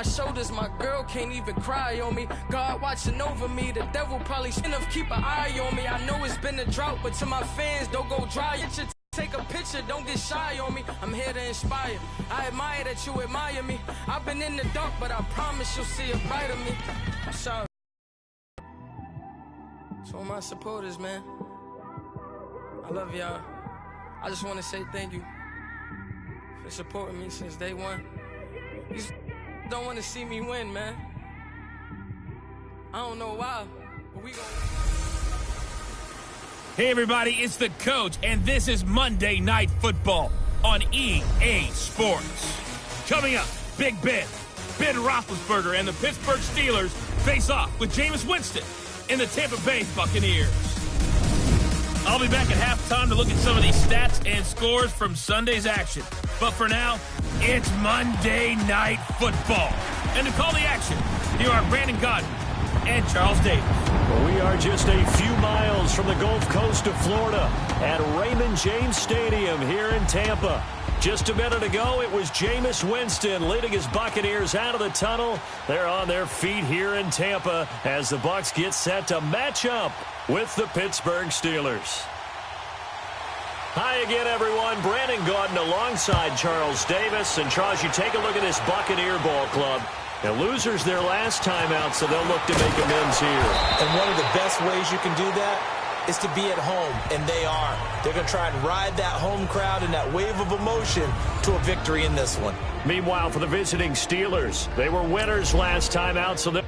my shoulders, my girl can't even cry on me. God watching over me, the devil probably shouldn't have keep an eye on me. I know it's been a drought, but to my fans, don't go dry. Take a picture, don't get shy on me. I'm here to inspire. I admire that you admire me. I've been in the dark, but I promise you'll see a brighter me. I'm sorry. To all my supporters, man, I love y'all. I just want to say thank you for supporting me since day one. You don't want to see me win, man. I don't know why, but we gon'... Hey everybody, it's the coach, and this is Monday Night Football on EA Sports. Coming up, Big Ben Roethlisberger, and the Pittsburgh Steelers face off with Jameis Winston in the Tampa Bay Buccaneers. I'll be back at halftime to look at some of these stats and scores from Sunday's action. But for now, it's Monday Night Football. And to call the action, here are Brandon Godden and Charles Davis. Well, we are just a few miles from the Gulf Coast of Florida at Raymond James Stadium here in Tampa. Just a minute ago, it was Jameis Winston leading his Buccaneers out of the tunnel. They're on their feet here in Tampa as the Bucs get set to match up with the Pittsburgh Steelers. Hi again, everyone. Brandon Gaudin alongside Charles Davis. And Charles, you take a look at this Buccaneer ball club. The losers their last time out, so they'll look to make amends here. And one of the best ways you can do that is to be at home, and they are. They're going to try and ride that home crowd and that wave of emotion to a victory in this one. Meanwhile, for the visiting Steelers, they were winners last time out, so they're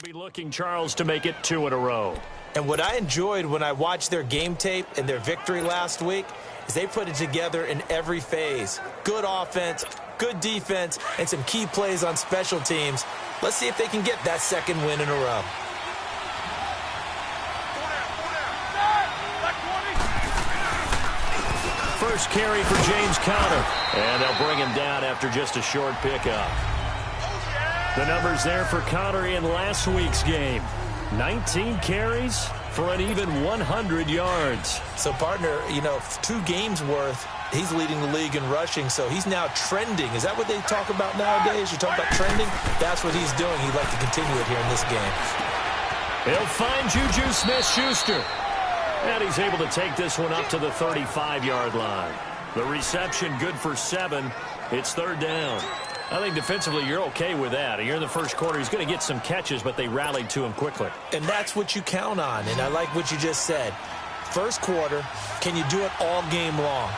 Be looking, Charles, to make it 2 in a row. And what I enjoyed when I watched their game tape and their victory last week is they put it together in every phase. Good offense, good defense, and some key plays on special teams. Let's see if they can get that second win in a row. First carry for James Conner, and they'll bring him down after just a short pickup. The numbers there for Conner in last week's game. 19 carries for an even 100 yards. So, partner, 2 games worth, he's leading the league in rushing, so he's now trending. Is that what they talk about nowadays? You talk about trending? That's what he's doing. He'd like to continue it here in this game. He'll find Juju Smith-Schuster. And he's able to take this one up to the 35-yard line. The reception good for 7. It's 3rd down. I think defensively you're okay with that. Here in the first quarter, he's going to get some catches, but they rallied to him quickly. And that's what you count on, and I like what you just said. First quarter, can you do it all game long?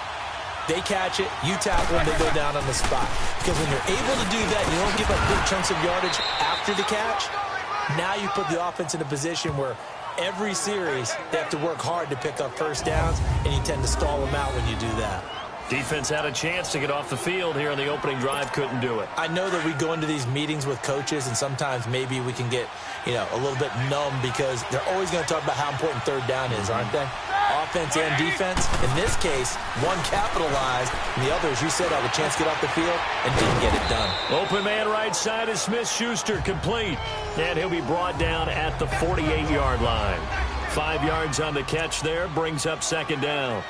They catch it, you tackle them, they go down on the spot. Because when you're able to do that, you don't give up big chunks of yardage after the catch. Now you put the offense in a position where every series they have to work hard to pick up first downs, and you tend to stall them out when you do that. Defense had a chance to get off the field here on the opening drive, couldn't do it. I know that we go into these meetings with coaches, and sometimes maybe we can get, a little bit numb because they're always going to talk about how important 3rd down is, aren't they? Offense and defense. In this case, one capitalized, and the other, as you said, had a chance to get off the field and didn't get it done. Open man right side is Smith-Schuster, complete. And he'll be brought down at the 48-yard line. 5 yards on the catch there, brings up 2nd down.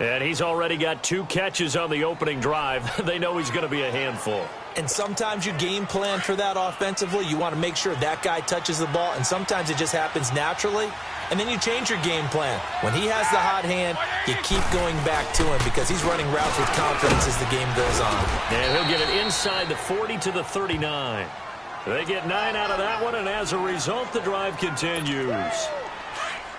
And he's already got 2 catches on the opening drive. They know he's going to be a handful. And sometimes you game plan for that offensively. You want to make sure that guy touches the ball, and sometimes it just happens naturally. And then you change your game plan. When he has the hot hand, you keep going back to him because he's running routes with confidence as the game goes on. And he'll get it inside the 40 to the 39. They get 9 out of that one, and as a result, the drive continues.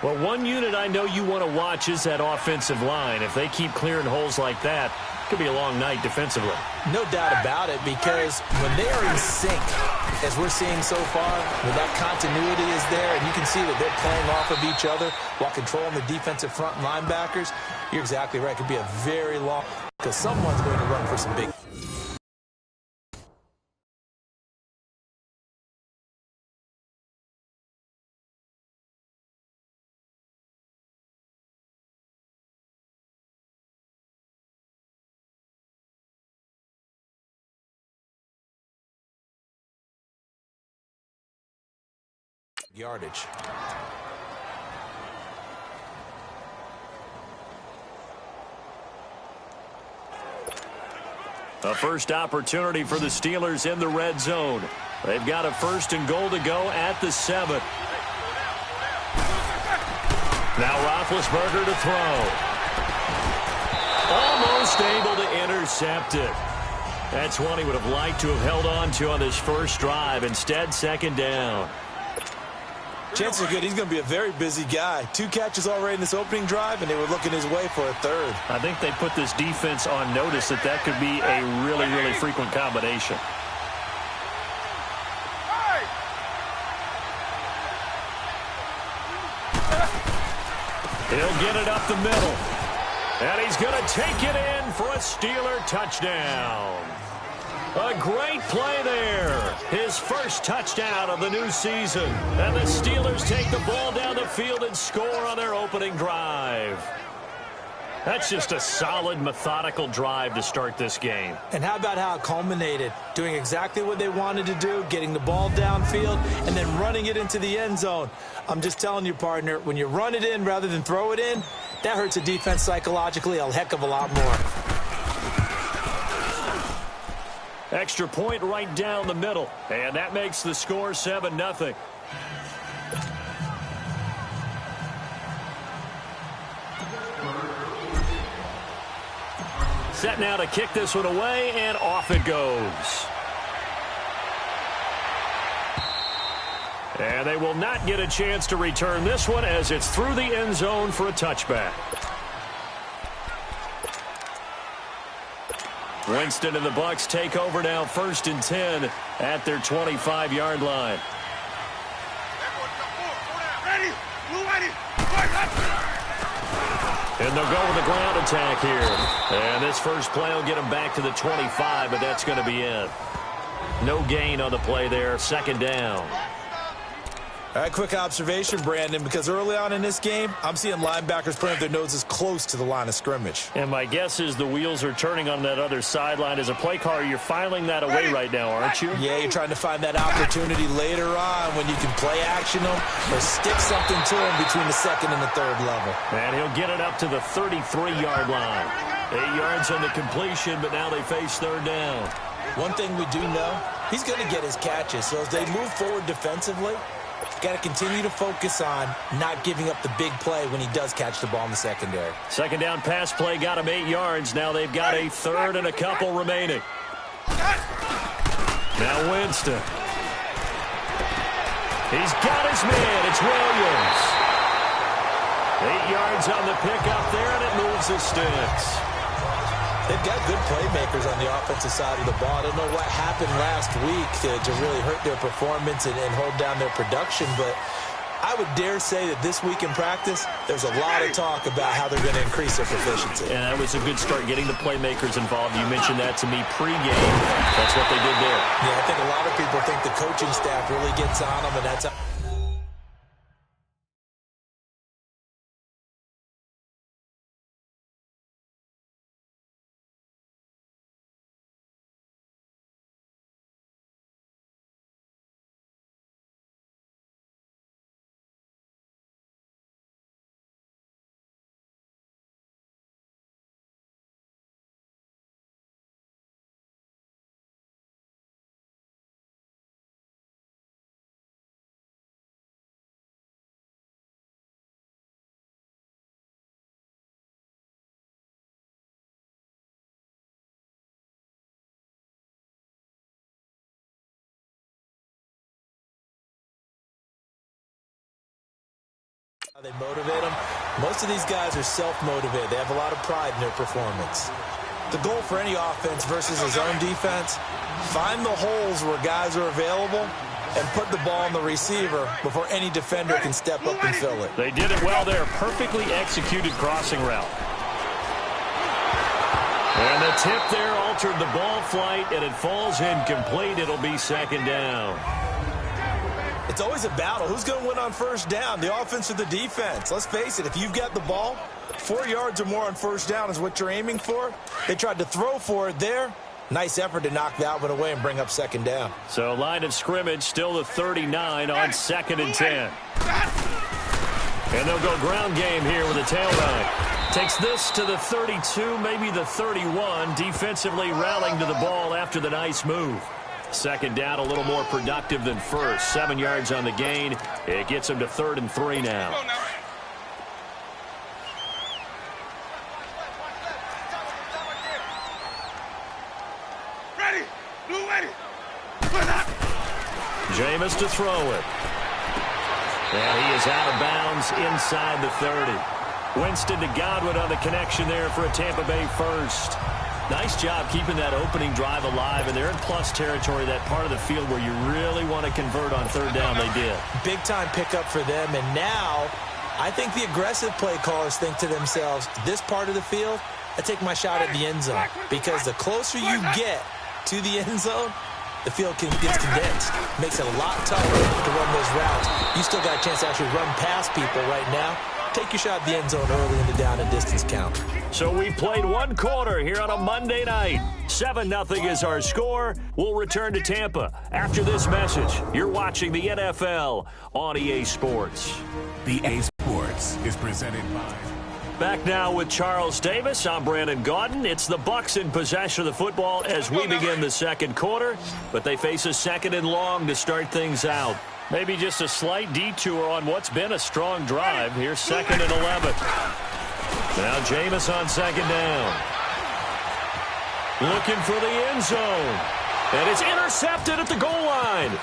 Well, one unit I know you want to watch is that offensive line. If they keep clearing holes like that, it could be a long night defensively. No doubt about it, because when they are in sync, as we're seeing so far, when that continuity is there, and you can see that they're playing off of each other while controlling the defensive front linebackers, you're exactly right. It could be a very long, because someone's going to run for some big. Yardage. A first opportunity for the Steelers in the red zone. They've got a 1st and goal to go at the 7. Now Roethlisberger to throw. Almost able to intercept it. That's one he would have liked to have held on to on this first drive. Instead, 2nd down. Chances are good he's going to be a very busy guy. 2 catches already in this opening drive, and they were looking his way for a 3rd. I think they put this defense on notice that could be a really, really frequent combination. He'll get it up the middle. And he's going to take it in for a Steeler touchdown. A great play there. His first touchdown of the new season. And the Steelers take the ball down the field and score on their opening drive. That's just a solid, methodical drive to start this game. And how about how it culminated? Doing exactly what they wanted to do, getting the ball downfield, and then running it into the end zone. I'm just telling you, partner, when you run it in rather than throw it in, that hurts a defense psychologically a heck of a lot more. Extra point right down the middle. And that makes the score 7-0. Set now to kick this one away, and off it goes. And they will not get a chance to return this one as it's through the end zone for a touchback. Winston and the Bucs take over now, 1st and 10 at their 25-yard line. And they'll go with the ground attack here. And this first play will get them back to the 25, but that's going to be it. No gain on the play there. Second down. All right, quick observation, Brandon, because early on in this game, I'm seeing linebackers putting their noses close to the line of scrimmage. And my guess is the wheels are turning on that other sideline. As a play caller, you're filing that away right now, aren't you? Yeah, you're trying to find that opportunity later on when you can play action them or stick something to them between the second and the third level. And he'll get it up to the 33-yard line. 8 yards on the completion, but now they face third down. One thing we do know, he's going to get his catches. So as they move forward defensively, got to continue to focus on not giving up the big play when he does catch the ball in the secondary. Second down pass play got him 8 yards. Now they've got a third and a couple remaining. Now Winston. He's got his man. It's Williams. 8 yards on the pickup there, and it moves the sticks. They've got good playmakers on the offensive side of the ball. I don't know what happened last week to really hurt their performance and hold down their production, but I would dare say that this week in practice, there's a lot of talk about how they're going to increase their proficiency. And that was a good start, getting the playmakers involved. You mentioned that to me pregame. That's what they did there. Yeah, I think a lot of people think the coaching staff really gets on them, and that's how... They motivate them. Most of these guys are self-motivated. They have a lot of pride in their performance. The goal for any offense versus his own defense, find the holes where guys are available and put the ball on the receiver before any defender can step up and fill it. They did it well there. Perfectly executed crossing route. And the tip there altered the ball flight, and it falls incomplete. It'll be second down. It's always a battle. Who's going to win on first down, the offense or the defense? Let's face it, if you've got the ball, 4 yards or more on first down is what you're aiming for. They tried to throw for it there. Nice effort to knock that one away and bring up second down. So line of scrimmage, still the 39 on 2nd and 10. And they'll go ground game here with a tailback. Takes this to the 32, maybe the 31, defensively rallying to the ball after the nice move. Second down, a little more productive than first. 7 yards on the gain. It gets him to 3rd and 3 now. Ready. Blue ready. Jameis to throw it. And he is out of bounds inside the 30. Winston to Godwin on the connection there for a Tampa Bay first. Nice job keeping that opening drive alive, and they're in plus territory, that part of the field where you really want to convert on third down. They did. Big-time pickup for them, and now I think the aggressive play callers think to themselves, this part of the field, I take my shot at the end zone, because the closer you get to the end zone, the field gets condensed. Makes it a lot tougher to run those routes. You still got a chance to actually run past people right now. Take your shot at the end zone early in the down and distance count. So we've played one quarter here on a Monday night. 7-0 is our score. We'll return to Tampa after this message. You're watching the NFL on EA Sports. The EA Sports is presented by... Back now with Charles Davis. I'm Brandon Gaudin. It's the Bucs in possession of the football as we begin the second quarter, but they face a 2nd and long to start things out. Maybe just a slight detour on what's been a strong drive. Here's 2nd and 11. Now Jameis on 2nd down. Looking for the end zone. And it's intercepted at the goal line.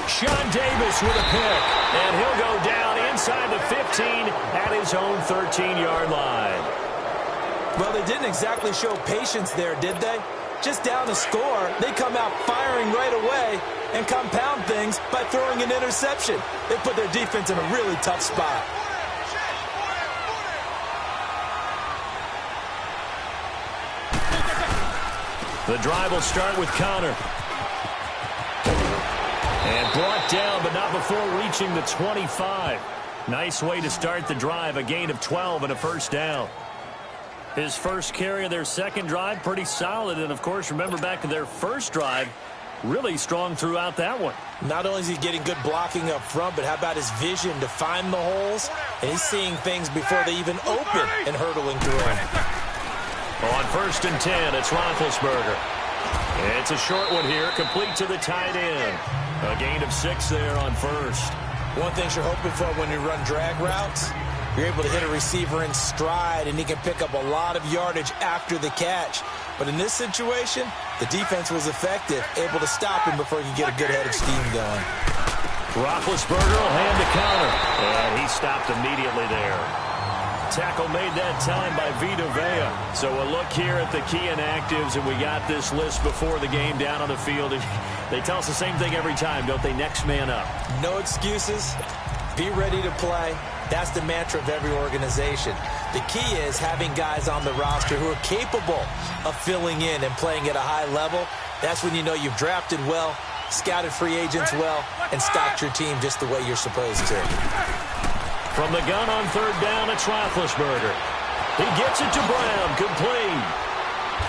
Sean Davis with a pick. And he'll go down inside the 15 at his own 13-yard line. Well, they didn't exactly show patience there, did they? Just down a score, they come out firing right away and compound things by throwing an interception. They put their defense in a really tough spot. The drive will start with Connor. And brought down, but not before reaching the 25. Nice way to start the drive, a gain of 12 and a first down. His first carry of their second drive, pretty solid. And, of course, remember back to their first drive, really strong throughout that one. Not only is he getting good blocking up front, but how about his vision to find the holes? And he's seeing things before they even open and hurdling through them. On 1st and 10, it's Roethlisberger. It's a short one here, complete to the tight end. A gain of 6 there on first. One thing you're hoping for when you run drag routes, you're able to hit a receiver in stride, and he can pick up a lot of yardage after the catch. But in this situation, the defense was effective, able to stop him before he could get a good head of steam going. Roethlisberger will hand to Connor, and he stopped immediately there. Tackle made that time by Vita Vea. So a look here at the key inactives, and we got this list before the game down on the field. They tell us the same thing every time, don't they? Next man up. No excuses. Be ready to play. That's the mantra of every organization. The key is having guys on the roster who are capable of filling in and playing at a high level. That's when you know you've drafted well, scouted free agents well, and stocked your team just the way you're supposed to. From the gun on 3rd down, it's Roethlisberger. He gets it to Brown, complete.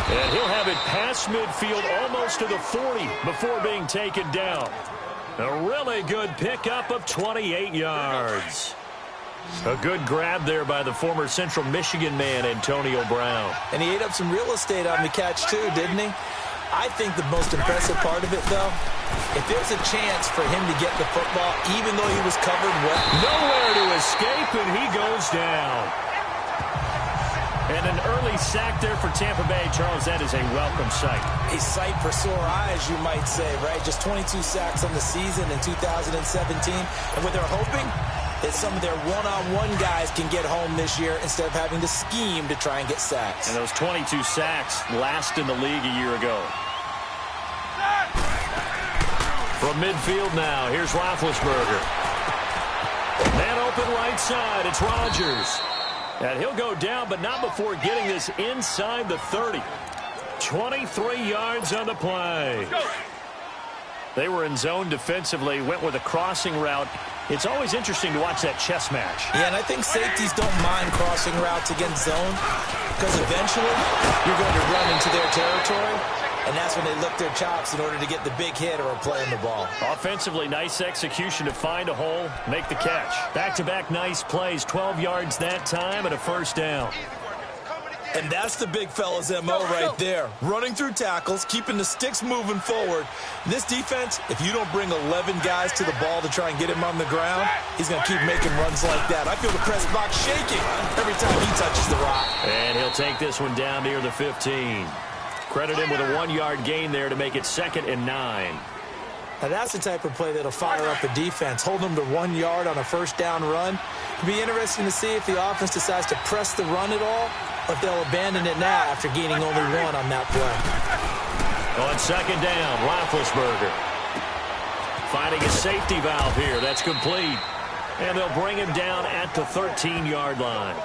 And he'll have it past midfield almost to the 40 before being taken down. A really good pickup of 28 yards. A good grab there by the former Central Michigan man, Antonio Brown. And he ate up some real estate on the catch too, didn't he? I think the most impressive part of it, though, if there's a chance for him to get the football, even though he was covered well. Nowhere to escape, and he goes down. And an early sack there for Tampa Bay. Charles, that is a welcome sight. A sight for sore eyes, you might say, right? Just 22 sacks on the season in 2017. And what they're hoping is some of their one-on-one guys can get home this year instead of having to scheme to try and get sacks. And those 22 sacks last in the league a year ago. From midfield now, here's Roethlisberger. Man open right side, it's Rodgers. And he'll go down, but not before getting this inside the 30. 23 yards on the play. They were in zone defensively, went with a crossing route. It's always interesting to watch that chess match. Yeah, and I think safeties don't mind crossing routes against zone because eventually you're going to run into their territory, and that's when they lick their chops in order to get the big hit or a play on the ball. Offensively, nice execution to find a hole, make the catch. Back-to-back nice plays, 12 yards that time and a first down. And that's the big fella's MO right there. Running through tackles, keeping the sticks moving forward. This defense, if you don't bring 11 guys to the ball to try and get him on the ground, he's going to keep making runs like that. I feel the press box shaking every time he touches the rock. And he'll take this one down near the 15. Credit him with a 1-yard gain there to make it 2nd and 9. Now that's the type of play that'll fire up a defense. Hold them to 1 yard on a first down run. It'll be interesting to see if the offense decides to press the run at all, or if they'll abandon it now after gaining only 1 on that play. On 2nd down, Roethlisberger finding a safety valve here. That's complete. And they'll bring him down at the 13-yard line.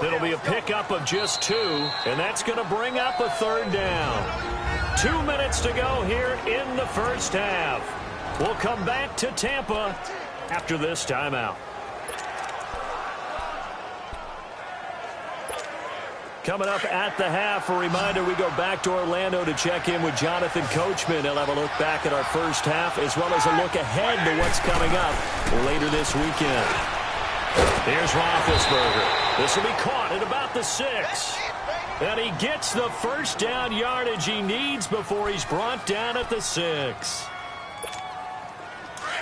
It'll be a pickup of just 2, and that's going to bring up a 3rd down. 2 minutes to go here in the first half. We'll come back to Tampa after this timeout. Coming up at the half, a reminder, we go back to Orlando to check in with Jonathan Coachman. He'll have a look back at our first half as well as a look ahead to what's coming up later this weekend. Here's Roethlisberger. This will be caught at about the 6. And he gets the first down yardage he needs before he's brought down at the 6.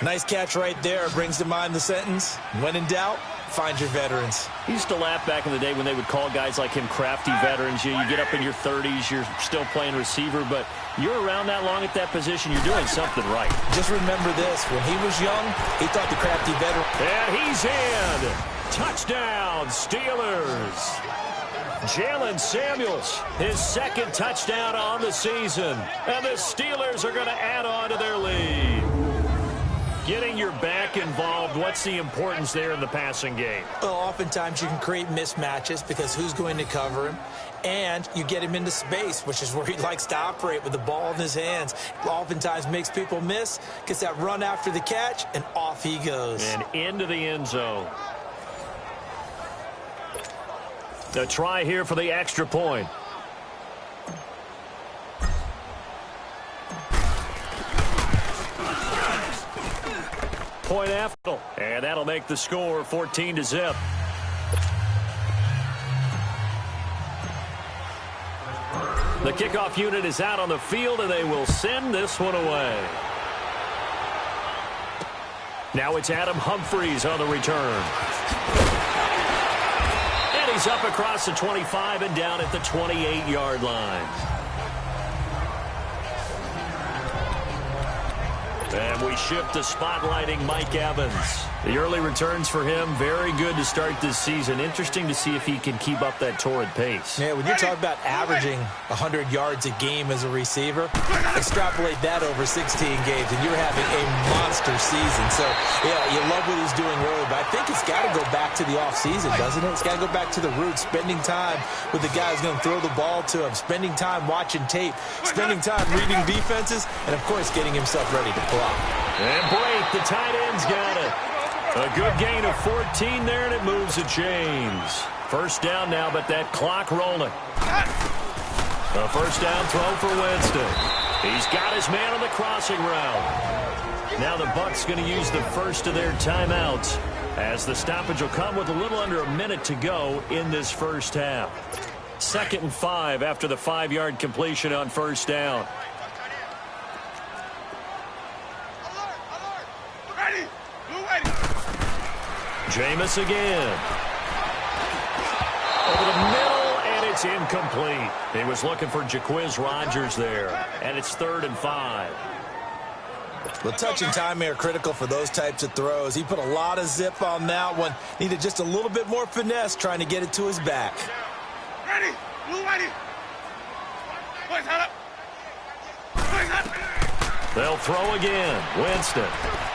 Nice catch right there. Brings to mind the sentence, when in doubt, find your veterans. He used to laugh back in the day when they would call guys like him crafty veterans. You get up in your 30s, you're still playing receiver, but you're around that long at that position, you're doing something right. Just remember this, when he was young, he thought the crafty veteran. And he's in. Touchdown, Steelers. Jalen Samuels, his 2nd touchdown on the season. And the Steelers are going to add on to their lead. Getting your back involved when What's the importance there in the passing game? Well, oftentimes you can create mismatches because who's going to cover him? And you get him into space, which is where he likes to operate with the ball in his hands. Oftentimes makes people miss, gets that run after the catch, and off he goes. And into the end zone. The try here for the extra point. Point after, and that'll make the score 14-0. The kickoff unit is out on the field, and they will send this one away. Now it's Adam Humphries on the return. And he's up across the 25 and down at the 28-yard line. And we shift to spotlighting Mike Evans. The early returns for him, very good to start this season. Interesting to see if he can keep up that torrid pace. Yeah, when you're talking about averaging 100 yards a game as a receiver, extrapolate that over 16 games, and you're having a monster season. So, yeah, you love what he's doing early, but I think it's got to go back to the offseason, doesn't it? It's got to go back to the roots, spending time with the guy who's going to throw the ball to him, spending time watching tape, spending time reading defenses, and, of course, getting himself ready to block. And break, the tight end's got it. A good gain of 14 there, and it moves the chains. First down now, but that clock rolling. A first down throw for Winston. He's got his man on the crossing route. Now the Bucs going to use the first of their timeouts as the stoppage will come with a little under a minute to go in this first half. 2nd and 5 after the 5-yard completion on first down. Jameis again. Over the middle, and it's incomplete. He was looking for Jaquiz Rodgers there, and it's 3rd and 5. Well, touch and time are critical for those types of throws. He put a lot of zip on that one. Needed just a little bit more finesse trying to get it to his back. Ready. Blue ready. Boys, hold up. They'll throw again. Winston.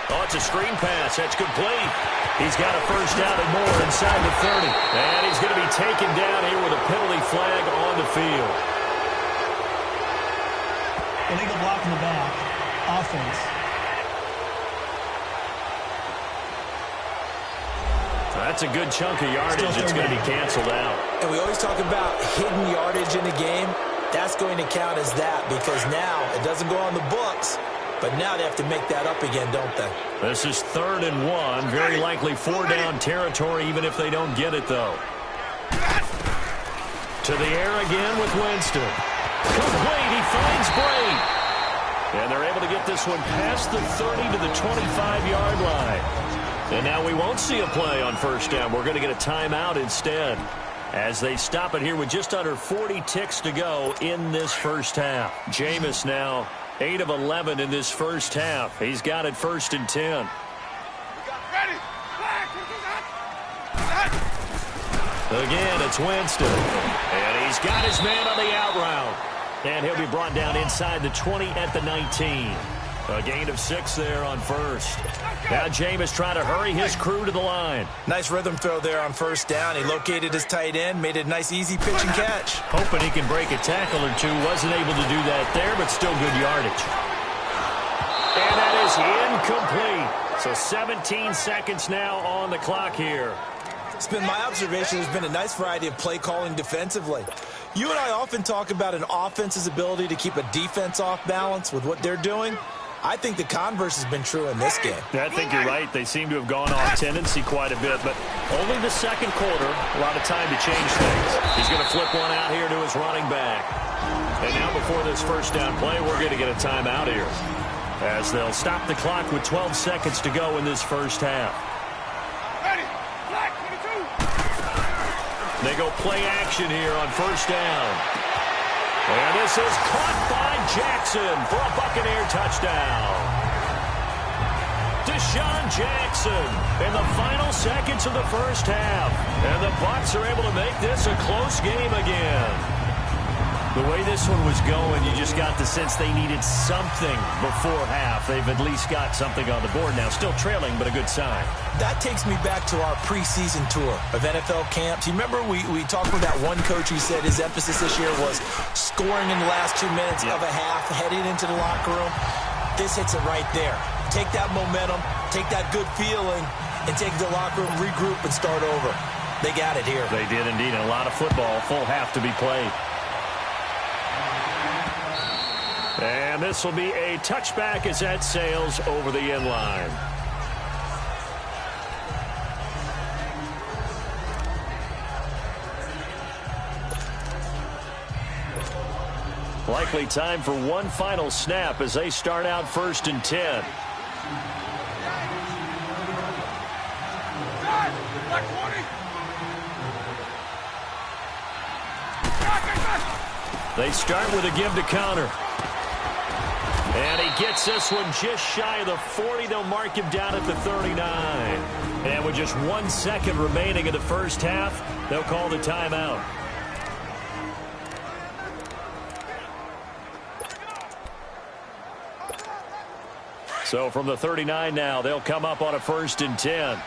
Oh, it's a screen pass. That's complete. He's got a first down and more inside the 30. And he's going to be taken down here with a penalty flag on the field. Illegal block in the back. Offense. That's a good chunk of yardage. It's going to be canceled out. And we always talk about hidden yardage in a game. That's going to count as that because now it doesn't go on the books, but now they have to make that up again, don't they? This is 3rd and 1. Very likely 4-down territory, even if they don't get it, though. To the air again with Winston. Complete. He finds Bray. And they're able to get this one past the 30 to the 25-yard line. And now we won't see a play on first down. We're going to get a timeout instead as they stop it here with just under 40 ticks to go in this first half. Jameis now 8 of 11 in this first half. He's got it 1st and 10. Again, it's Winston. And he's got his man on the out route. And he'll be brought down inside the 20 at the 19. A gain of 6 there on first. Now Jameis trying to hurry his crew to the line. Nice rhythm throw there on first down. He located his tight end, made it a nice easy pitch and catch. Hoping he can break a tackle or two. Wasn't able to do that there, but still good yardage. And that is incomplete. So 17 seconds now on the clock here. It's been my observation there's been a nice variety of play calling defensively. You and I often talk about an offense's ability to keep a defense off balance with what they're doing. I think the converse has been true in this game. I think you're right. They seem to have gone off tendency quite a bit, but only the second quarter, a lot of time to change things. He's going to flip one out here to his running back. And now before this first down play, we're going to get a timeout here as they'll stop the clock with 12 seconds to go in this first half. They go play action here on first down. And this is caught by Jackson for a Buccaneer touchdown. Deshaun Jackson in the final seconds of the first half. And the Bucs are able to make this a close game again. The way this one was going, you just got the sense they needed something before half. They've at least got something on the board now. Still trailing, but a good sign. That takes me back to our preseason tour of NFL camps. You remember we talked with that one coach who said his emphasis this year was scoring in the last 2 minutes of a half, heading into the locker room. This hits it right there. Take that momentum, take that good feeling, and take it to the locker room, regroup, and start over. They got it here. They did indeed. And a lot of football, full half to be played. And this will be a touchback as that sails over the end line. Likely time for one final snap as they start out 1st and 10. They start with a give to counter. And he gets this one just shy of the 40. They'll mark him down at the 39. And with just 1 second remaining in the first half, they'll call the timeout. So from the 39 now, they'll come up on a 1st and 10.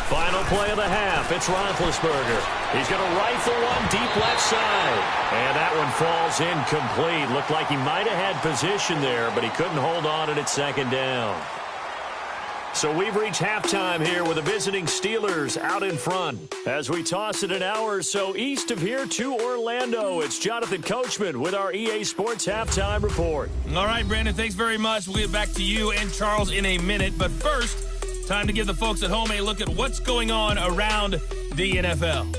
Final play of the half. It's Roethlisberger. He's going to rifle one deep left side. And that one falls incomplete. Looked like he might have had position there, but he couldn't hold on at 2nd down. So we've reached halftime here with the visiting Steelers out in front. As we toss it an hour or so east of here to Orlando, it's Jonathan Coachman with our EA Sports Halftime Report. All right, Brandon, thanks very much. We'll get back to you and Charles in a minute. But first, time to give the folks at home a look at what's going on around the NFL.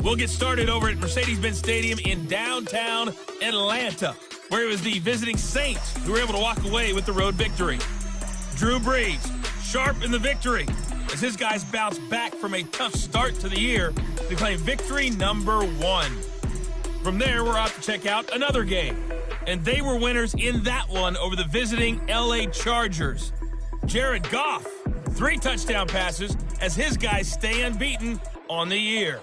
We'll get started over at Mercedes-Benz Stadium in downtown Atlanta, where it was the visiting Saints who were able to walk away with the road victory. Drew Brees, sharp in the victory, as his guys bounce back from a tough start to the year to claim victory number 1. From there, we're off to check out another game, and they were winners in that one over the visiting LA Chargers. Jared Goff, 3 touchdown passes as his guys stay unbeaten on the year.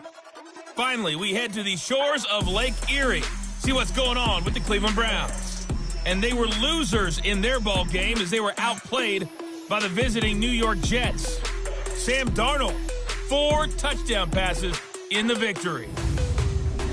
Finally, we head to the shores of Lake Erie, see what's going on with the Cleveland Browns. And they were losers in their ball game as they were outplayed by the visiting New York Jets. Sam Darnold, 4 touchdown passes in the victory.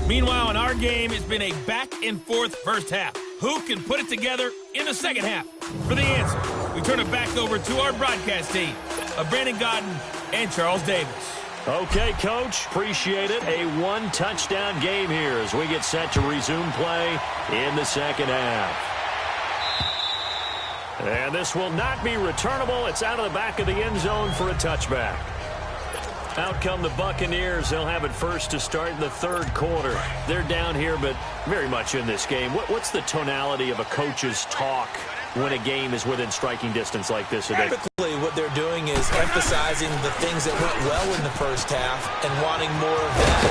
Meanwhile, in our game, it's been a back-and-forth first half. Who can put it together in the second half? For the answer, we turn it back over to our broadcast team of Brandon Godden and Charles Davis. Okay, Coach, appreciate it. A 1-touchdown game here as we get set to resume play in the second half. And this will not be returnable. It's out of the back of the end zone for a touchback. Out come the Buccaneers. They'll have it first to start in the 3rd quarter. They're down here, but very much in this game. What's the tonality of a coach's talk when a game is within striking distance like this today? Typically, what they're doing is emphasizing the things that went well in the first half and wanting more of that.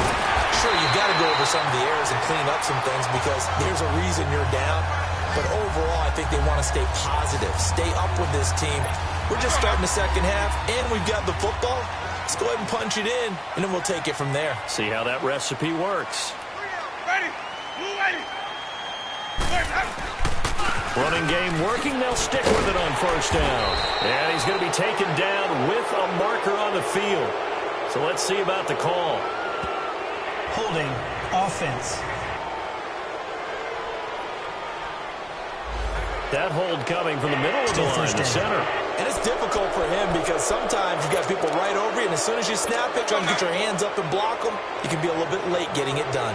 Sure, you've got to go over some of the errors and clean up some things because there's a reason you're down. But overall, I think they want to stay positive, stay up with this team. We're just starting the second half, and we've got the football. Let's go ahead and punch it in, and then we'll take it from there. See how that recipe works. Ready. Move ready. Running game working. They'll stick with it on 1st down. And he's going to be taken down with a marker on the field. So let's see about the call. Holding offense. That hold coming from the middle of the line to center. And it's difficult for him because sometimes you've got people right over you, and as soon as you snap it, trying to get your hands up and block them, you can be a little bit late getting it done.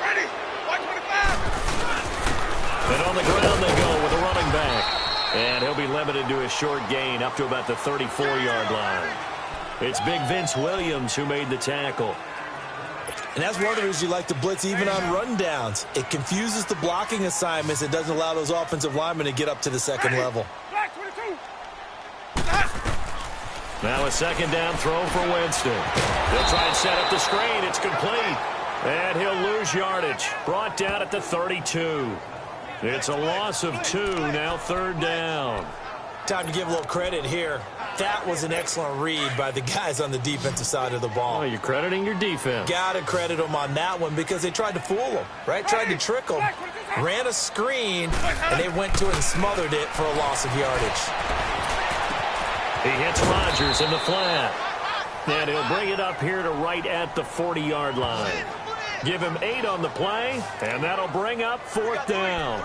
Ready. 125. And on the ground they go with a running back. And he'll be limited to a short gain up to about the 34-yard line. It's Big Vince Williams who made the tackle. And that's one of the reasons you like to blitz even on rundowns. It confuses the blocking assignments. It doesn't allow those offensive linemen to get up to the second level. Black 22. Now a 2nd down throw for Winston. They'll try and set up the screen. It's complete. And he'll lose yardage. Brought down at the 32. It's a loss of 2, now 3rd down. Time to give a little credit here. That was an excellent read by the guys on the defensive side of the ball. Oh, you're crediting your defense. Got to credit them on that one because they tried to fool them, right? Tried to trick them, ran a screen, and they went to it and smothered it for a loss of yardage. He hits Rodgers in the flat. And he'll bring it up here to right at the 40-yard line. Give him 8 on the play, and that'll bring up 4th down.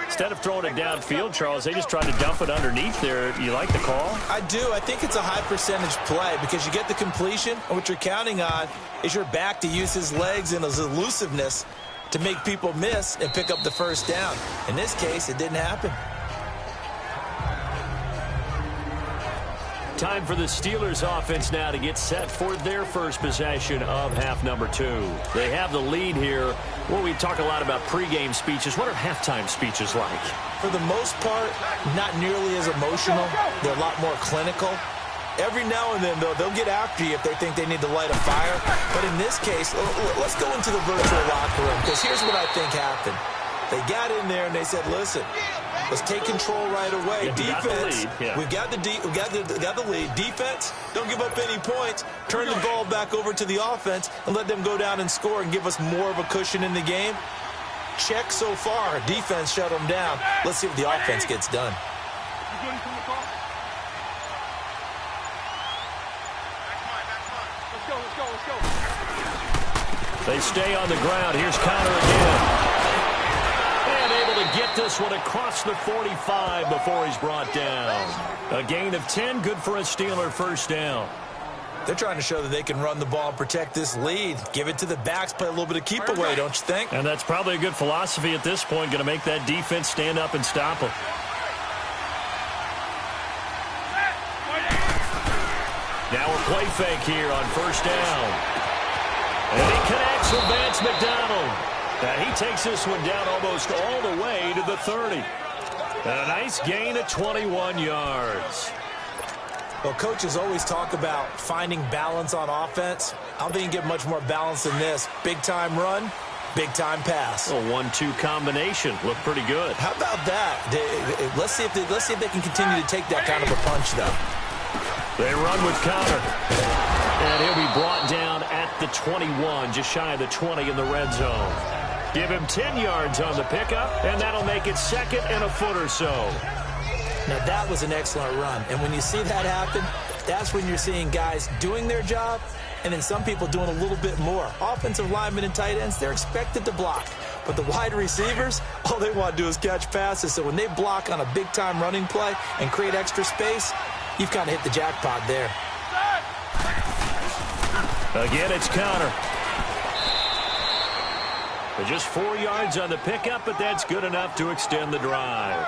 Instead of throwing it downfield, Charles, they just tried to dump it underneath there. You like the call? I do. I think it's a high percentage play because you get the completion, and what you're counting on is your back to use his legs and his elusiveness to make people miss and pick up the first down. In this case, it didn't happen. Time for the Steelers offense now to get set for their first possession of half number 2. They have the lead here. Well, we talk a lot about pregame speeches. What are halftime speeches like? For the most part, not nearly as emotional. They're a lot more clinical. Every now and then, though, they'll get after you if they think they need to light a fire. But in this case, let's go into the virtual locker room because here's what I think happened. They got in there and they said, listen, let's take control right away. Yeah, defense, yeah. we've got the lead. Defense, don't give up any points. Turn the ball back over to the offense and let them go down and score and give us more of a cushion in the game. Check so far. Defense shut them down. Let's see what the offense gets done. They stay on the ground. Here's Connor again. And able to get this one across the 45 before he's brought down. A gain of 10, good for a Steeler first down. They're trying to show that they can run the ball and protect this lead. Give it to the backs, play a little bit of keep away, don't you think? And that's probably a good philosophy at this point, going to make that defense stand up and stop them. Now a play fake here on first down. And he connects with Vance McDonald. And he takes this one down almost all the way to the 30. And a nice gain of 21 yards. Well, coaches always talk about finding balance on offense. I don't think you can get much more balance than this. Big-time run, big-time pass. A 1-2 combination. Looked pretty good. How about that? Let's see if they can continue to take that kind of a punch, though. They run with Connor. And he'll be brought down at the 21, just shy of the 20 in the red zone. Give him 10 yards on the pickup, and that'll make it 2nd and a foot or so. Now, that was an excellent run. And when you see that happen, that's when you're seeing guys doing their job and then some people doing a little bit more. Offensive linemen and tight ends, they're expected to block. But the wide receivers, all they want to do is catch passes. So when they block on a big-time running play and create extra space, you've kind of hit the jackpot there. Again, it's Connor. Just 4 yards on the pickup, but that's good enough to extend the drive.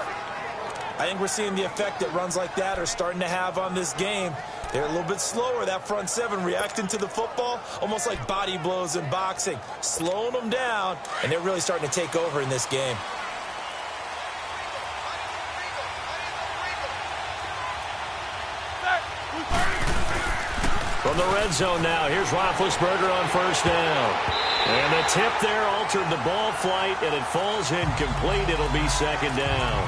I think we're seeing the effect that runs like that are starting to have on this game. They're a little bit slower, that front seven, reacting to the football, almost like body blows in boxing, slowing them down, and they're really starting to take over in this game. From the red zone now, here's Roethlisberger on first down. And the tip there altered the ball flight, and it falls incomplete. It'll be 2nd down.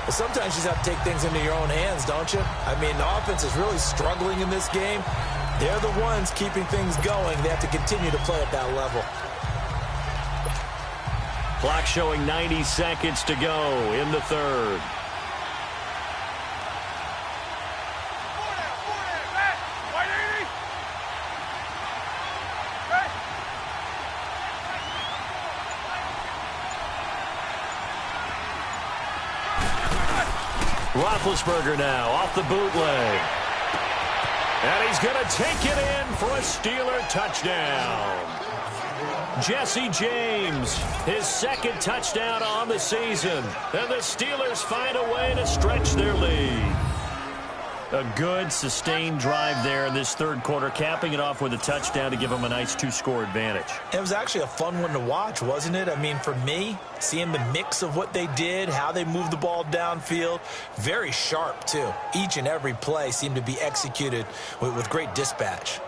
Well, sometimes you just have to take things into your own hands, don't you? I mean, the offense is really struggling in this game. They're the ones keeping things going. They have to continue to play at that level. Clock showing 90 seconds to go in the 3rd. Roethlisberger now off the bootleg. And he's going to take it in for a Steeler touchdown. Jesse James, his 2nd touchdown on the season. And the Steelers find a way to stretch their lead. A good, sustained drive there in this 3rd quarter, capping it off with a touchdown to give them a nice 2-score advantage. It was actually a fun one to watch, wasn't it? I mean, for me, seeing the mix of what they did, how they moved the ball downfield, very sharp, too. Each and every play seemed to be executed with great dispatch.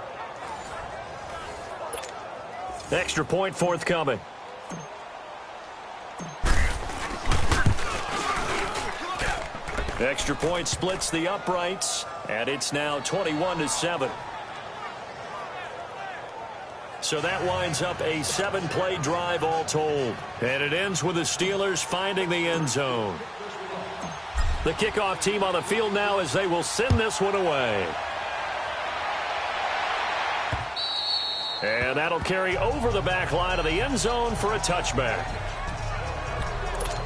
Extra point forthcoming. Extra point splits the uprights, and it's now 21-7. So that winds up a 7-play drive all told. And it ends with the Steelers finding the end zone. The kickoff team on the field now as they will send this one away. And that'll carry over the back line of the end zone for a touchback.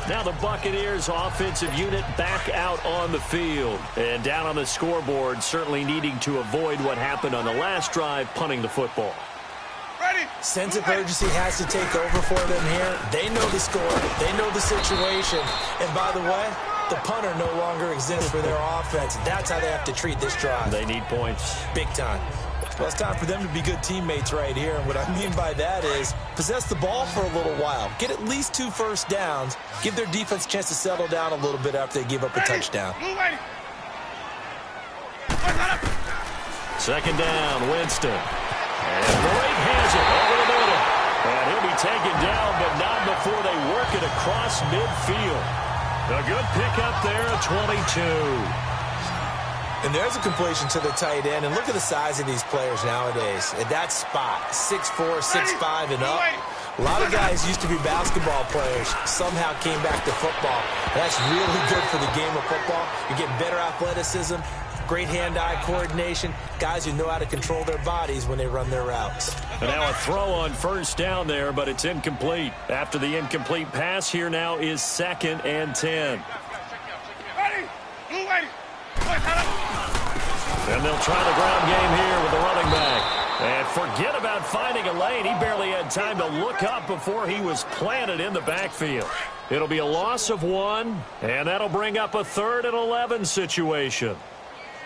Now the Buccaneers offensive unit back out on the field. And down on the scoreboard, certainly needing to avoid what happened on the last drive, punting the football. Ready. Sense of urgency has to take over for them here. They know the score. They know the situation. And by the way, the punter no longer exists for their offense. That's how they have to treat this drive. They need points. Big time. Well, it's time for them to be good teammates right here. And what I mean by that is possess the ball for a little while. Get at least 2 first downs. Give their defense a chance to settle down a little bit after they give up a touchdown. Second down, Winston. And Blake has it over the middle. And he'll be taken down, but not before they work it across midfield. A good pickup there at 22. And there's a completion to the tight end. And look at the size of these players nowadays. At that spot, 6'4", 6'5", and up. A lot of guys used to be basketball players, somehow came back to football. And that's really good for the game of football. You're getting better athleticism, great hand-eye coordination, guys who know how to control their bodies when they run their routes. And now a throw on first down there, but it's incomplete. After the incomplete pass, here now is 2nd and 10. And they'll try the ground game here with the running back. And forget about finding a lane. He barely had time to look up before he was planted in the backfield. It'll be a loss of 1, and that'll bring up a 3rd and 11 situation.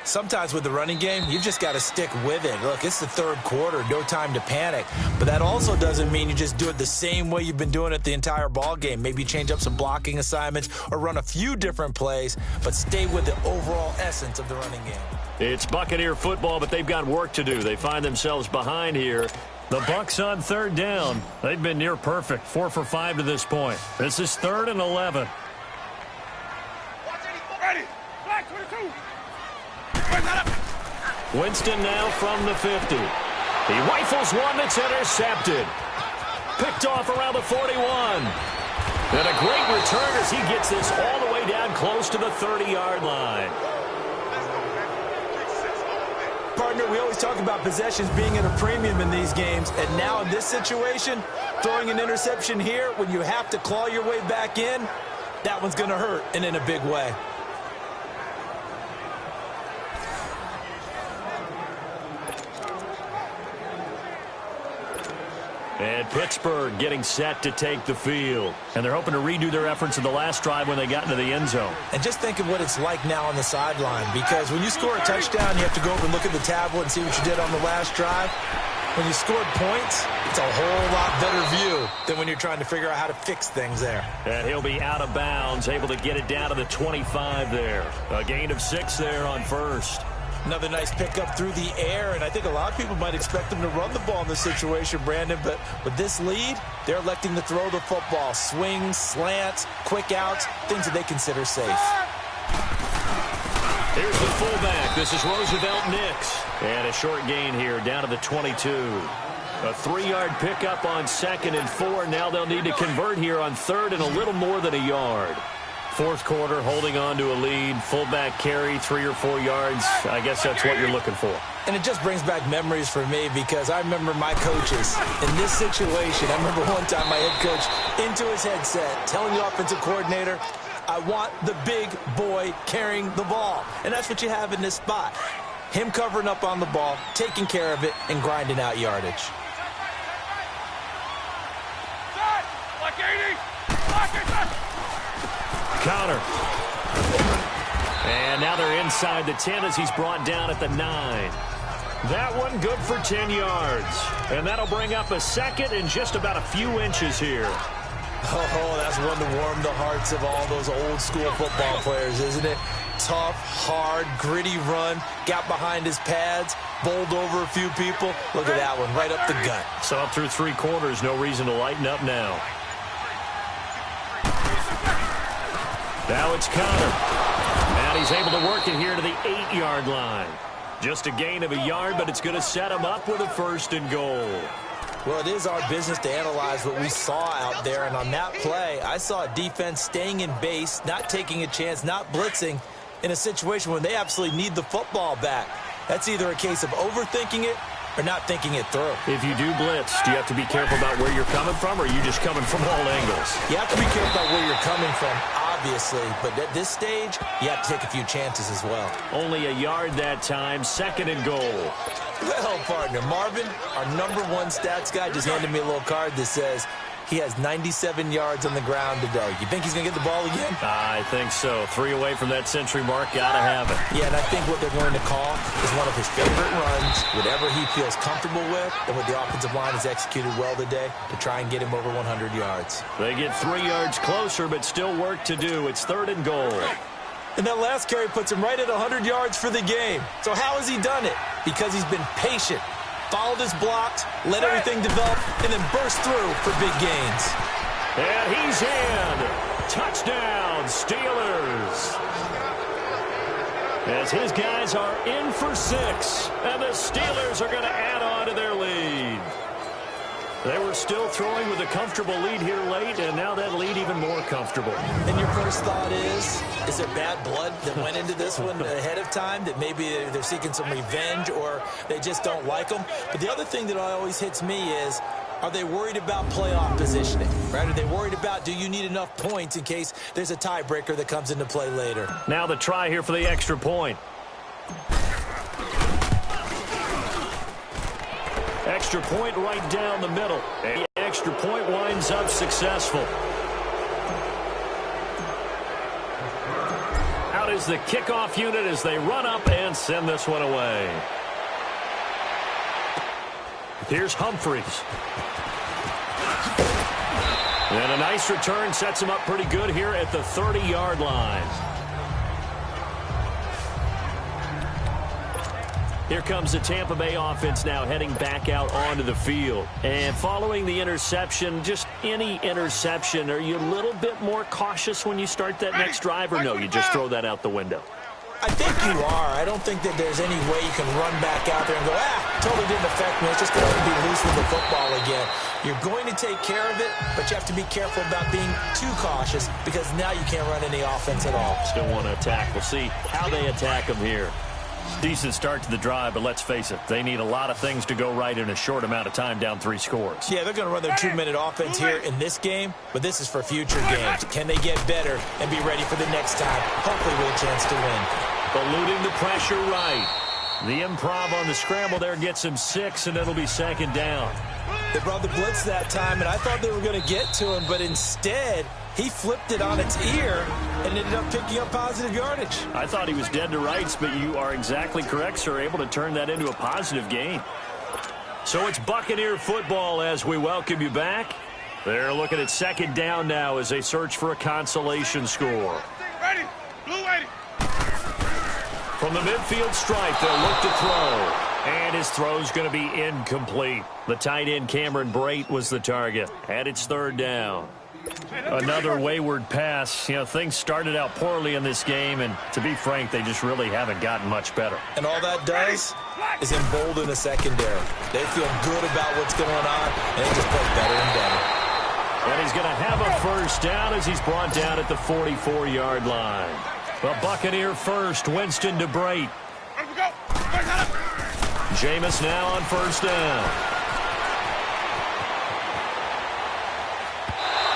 Sometimes with the running game, you've just got to stick with it. Look, it's the 3rd quarter, no time to panic. But that also doesn't mean you just do it the same way you've been doing it the entire ball game. Maybe change up some blocking assignments or run a few different plays, but stay with the overall essence of the running game. It's Buccaneer football, but they've got work to do. They find themselves behind here. The Bucs on 3rd down. They've been near perfect, 4 for 5 to this point. This is 3rd and 11. Ready. Black 22. Winston now from the 50. He rifles one that's intercepted. Picked off around the 41. And a great return as he gets this all the way down close to the 30-yard line. Partner, we always talk about possessions being at a premium in these games, and now in this situation, throwing an interception here when you have to claw your way back in, that one's going to hurt, and in a big way. And Pittsburgh getting set to take the field. And they're hoping to redo their efforts in the last drive when they got into the end zone. And just think of what it's like now on the sideline, because when you score a touchdown, you have to go over and look at the tablet and see what you did on the last drive. When you scored points, it's a whole lot better view than when you're trying to figure out how to fix things there. And he'll be out of bounds, able to get it down to the 25 there. A gain of 6 there on first. Another nice pickup through the air, and I think a lot of people might expect them to run the ball in this situation, Brandon, but with this lead, they're electing to throw the football. Swings, slants, quick outs, things that they consider safe. Here's the fullback. This is Roosevelt Nix. And a short gain here down to the 22. A 3-yard pickup on 2nd and 4. Now they'll need to convert here on 3rd and a little more than a yard. 4th quarter, holding on to a lead. Fullback carry, 3 or 4 yards. I guess that's what you're looking for. And it just brings back memories for me because I remember my coaches in this situation. I remember one time my head coach into his headset telling the offensive coordinator, I want the big boy carrying the ball. And that's what you have in this spot. Him covering up on the ball, taking care of it, and grinding out yardage. Black 80. Black 80. Counter. And now they're inside the 10 as he's brought down at the 9. That one good for 10 yards. And that'll bring up a 2nd and just about a few inches here. Oh, that's one to warm the hearts of all those old school football players, isn't it? Tough, hard, gritty run, got behind his pads, bowled over a few people. Look at that one, right up the gut. So up through 3 quarters, no reason to lighten up now. Now it's Connor. Now And he's able to work it here to the 8-yard line. Just a gain of a yard, but it's going to set him up with a 1st and goal. Well, it is our business to analyze what we saw out there, and on that play, I saw a defense staying in base, not taking a chance, not blitzing in a situation where they absolutely need the football back. That's either a case of overthinking it or not thinking it through. If you do blitz, do you have to be careful about where you're coming from, or are you just coming from all angles? You have to be careful about where you're coming from, obviously, but at this stage, you have to take a few chances as well. Only a yard that time, 2nd and goal. Well, partner, Marvin, our #1 stats guy, just handed me a little card that says he has 97 yards on the ground today. You think he's going to get the ball again? I think so. 3 away from that century mark. Got to have it. Yeah, and I think what they're going to call is one of his favorite runs, whatever he feels comfortable with, and what the offensive line has executed well today to try and get him over 100 yards. They get 3 yards closer, but still work to do. It's 3rd and goal. And that last carry puts him right at 100 yards for the game. So how has he done it? Because he's been patient, followed his blocks, let everything develop, and then burst through for big gains. And he's in. Touchdown, Steelers. As his guys are in for 6, and the Steelers are going to add on to their lead. They were still throwing with a comfortable lead here late, and now that lead even more comfortable. And your first thought is there bad blood that went into this one ahead of time, that maybe they're seeking some revenge or they just don't like them? But the other thing that always hits me is, are they worried about playoff positioning? Right? Are they worried about, do you need enough points in case there's a tiebreaker that comes into play later? Now the try here for the extra point. Extra point right down the middle. And the extra point winds up successful. Out is the kickoff unit as they run up and send this one away. Here's Humphreys. And a nice return sets him up pretty good here at the 30-yard line. Here comes the Tampa Bay offense now heading back out onto the field. And following the interception, just any interception, are you a little bit more cautious when you start that next drive, or no, you just throw that out the window? I think you are. I don't think that there's any way you can run back out there and go, totally didn't affect me. It's just going to be loose with the football again. You're going to take care of it, but you have to be careful about being too cautious because now you can't run any offense at all. Still want to attack. We'll see how they attack them here. Decent start to the drive, but let's face it, they need a lot of things to go right in a short amount of time, down 3 scores. Yeah, they're going to run their 2-minute offense here in this game, but this is for future games. Can they get better and be ready for the next time, hopefully with a chance to win? Eluding the pressure right. The improv on the scramble there gets him 6, and it'll be 2nd down. They brought the blitz that time, and I thought they were going to get to him, but instead he flipped it on its ear and ended up picking up positive yardage. I thought he was dead to rights, but you are exactly correct, sir, able to turn that into a positive gain. So it's Buccaneer football as we welcome you back. They're looking at 2nd down now as they search for a consolation score. Ready. Blue ready. From the midfield stripe, they'll look to throw. And his throw's going to be incomplete. The tight end, Cameron Brate, was the target. And it's 3rd down. Another wayward pass. You know, things started out poorly in this game, and to be frank, they just really haven't gotten much better. And all that does is embolden a secondary. They feel good about what's going on, and they just play better and better. And he's going to have a 1st down as he's brought down at the 44-yard line. Well, Buccaneer first, Winston to Brate. Ready to go. Jameis now on 1st down.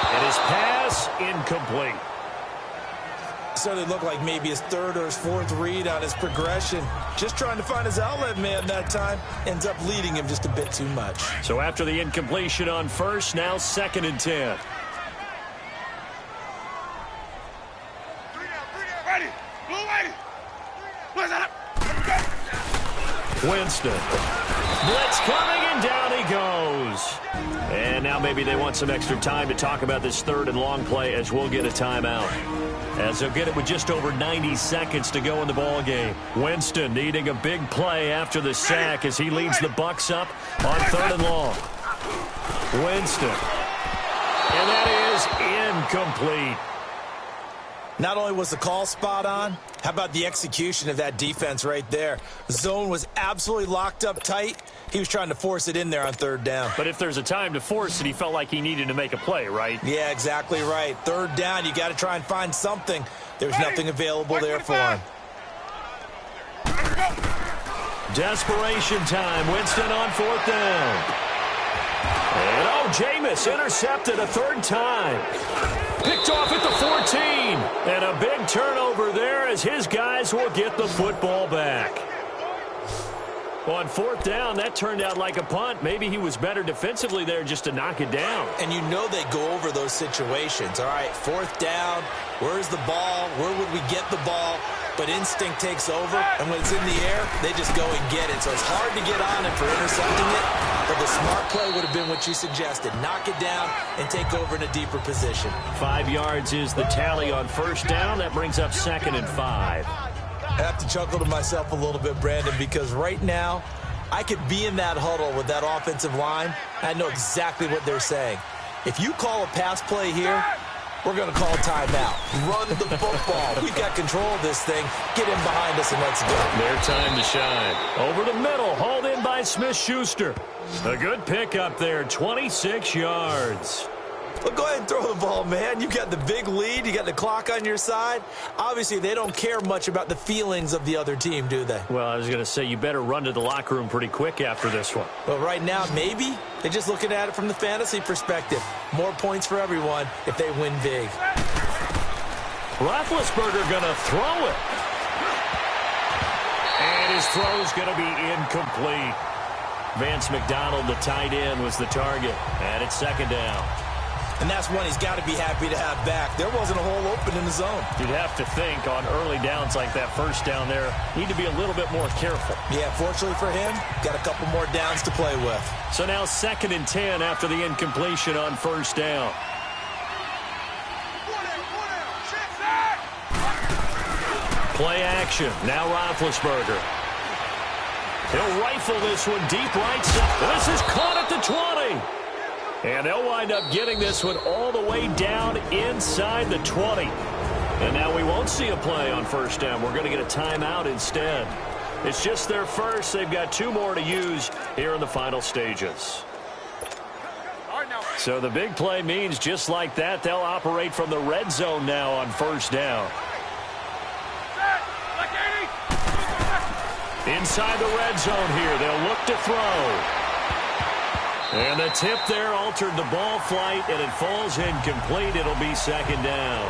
And his pass incomplete. So it looked like maybe his 3rd or his 4th read on his progression. Just trying to find his outlet man that time. Ends up leading him just a bit too much. So after the incompletion on 1st, now 2nd and 10. Ready. Blue ready. Blitz up. Winston. Blitz coming, and down he goes. And now maybe they want some extra time to talk about this 3rd and long play as we'll get a timeout. As they'll get it with just over 90 seconds to go in the ball game. Winston needing a big play after the sack as he leads the Bucs up on 3rd and long. Winston. And that is incomplete. Not only was the call spot on, How about the execution of that defense right there? Zone was absolutely locked up tight. He was trying to force it in there on third down. But if there's a time to force it, he felt like he needed to make a play, right? Yeah, exactly right. Third down, you got to try and find something. There's nothing available there for him. Desperation time. Winston on fourth down. And Jameis intercepted a third time. Picked off at the 14. And a big turnover there as his guys will get the football back. On fourth down, that turned out like a punt. Maybe he was better defensively there just to knock it down. And you know they go over those situations. All right, fourth down, where's the ball? Where would we get the ball? But instinct takes over, and when it's in the air, they just go and get it. So it's hard to get on it for intercepting it, but the smart play would have been what you suggested. Knock it down and take over in a deeper position. 5 yards is the tally on first down. That brings up 2nd and 5. I have to chuckle to myself a little bit, Brandon, because right now I could be in that huddle with that offensive line. I know exactly what they're saying. If you call a pass play here, we're going to call timeout. Run the football. We've got control of this thing. Get in behind us and let's go. Their time to shine. Over the middle, hauled in by Smith-Schuster. A good pickup there, 26 yards. Well, go ahead and throw the ball, man. You got the big lead. You got the clock on your side. Obviously, they don't care much about the feelings of the other team, do they? Well, I was going to say, you better run to the locker room pretty quick after this one. Well, right now, maybe. They're just looking at it from the fantasy perspective. More points for everyone if they win big. Roethlisberger going to throw it. And his throw's going to be incomplete. Vance McDonald, the tight end, was the target. And it's 2nd down. And that's one he's got to be happy to have back. There wasn't a hole open in the zone. You'd have to think on early downs like that first down there, need to be a little bit more careful. Yeah, fortunately for him, got a couple more downs to play with. So now 2nd and 10 after the incompletion on first down. Play action. Now Roethlisberger. He'll rifle this one deep right side. This is caught at the 20. And they'll wind up getting this one all the way down inside the 20. And now we won't see a play on first down. We're going to get a timeout instead. It's just their first. They've got 2 more to use here in the final stages. So the big play means just like that, they'll operate from the red zone now on first down. Inside the red zone here, they'll look to throw. And the tip there altered the ball flight, and it falls incomplete. It'll be 2nd down.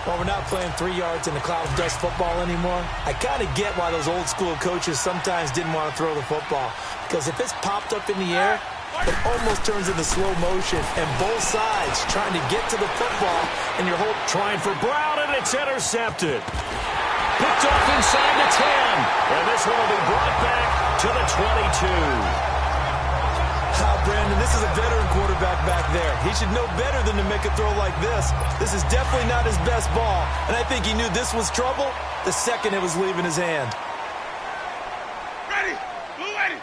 Well, we're not playing 3 yards in the cloud of dust football anymore. I kind of get why those old school coaches sometimes didn't want to throw the football. Because if it's popped up in the air, it almost turns into slow motion. And both sides trying to get to the football, and you're trying for Brown, and it's intercepted. Picked off inside the 10. And this one will be brought back to the 22. Brandon, this is a veteran quarterback back there. He should know better than to make a throw like this. This is definitely not his best ball, and I think he knew this was trouble the second it was leaving his hand. Ready. Blue ready.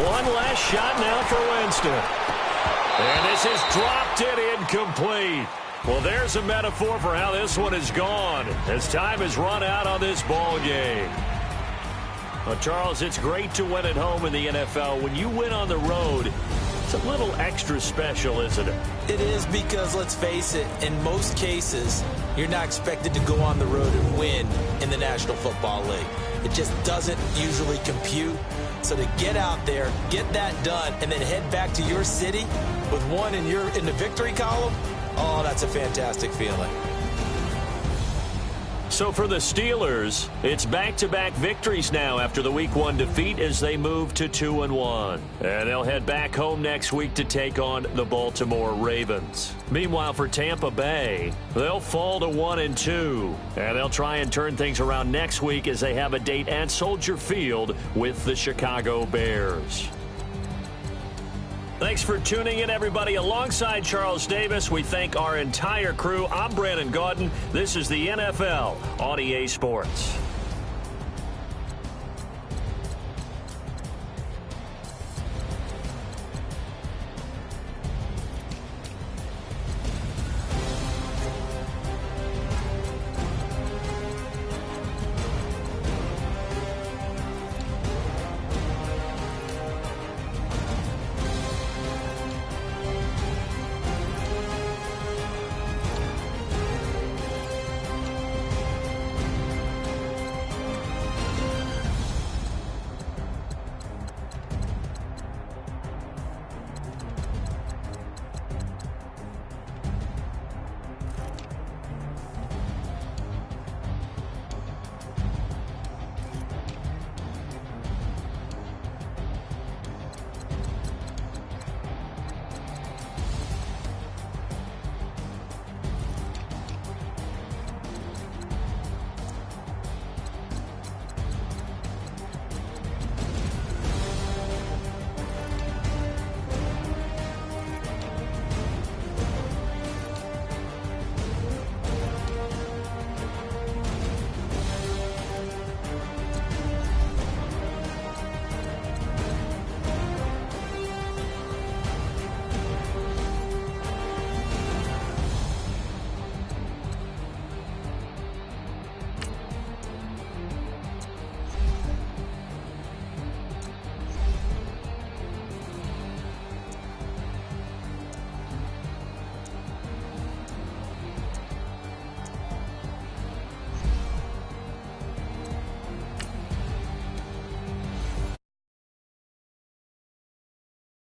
One last shot now for Winston. And this is dropped it incomplete. Well, there's a metaphor for how this one is gone as time has run out on this ball game. Well, Charles, it's great to win at home in the NFL. When you win on the road, it's a little extra special, isn't it? It is because, let's face it, in most cases, you're not expected to go on the road and win in the National Football League. It just doesn't usually compute. So to get out there, get that done, and then head back to your city with one in the victory column, oh, that's a fantastic feeling. So for the Steelers, it's back-to-back victories now after the Week 1 defeat as they move to 2-1. And they'll head back home next week to take on the Baltimore Ravens. Meanwhile, for Tampa Bay, they'll fall to 1-2. And they'll try and turn things around next week as they have a date at Soldier Field with the Chicago Bears. Thanks for tuning in, everybody. Alongside Charles Davis, we thank our entire crew. I'm Brandon Gaudin. This is the NFL on EA Sports.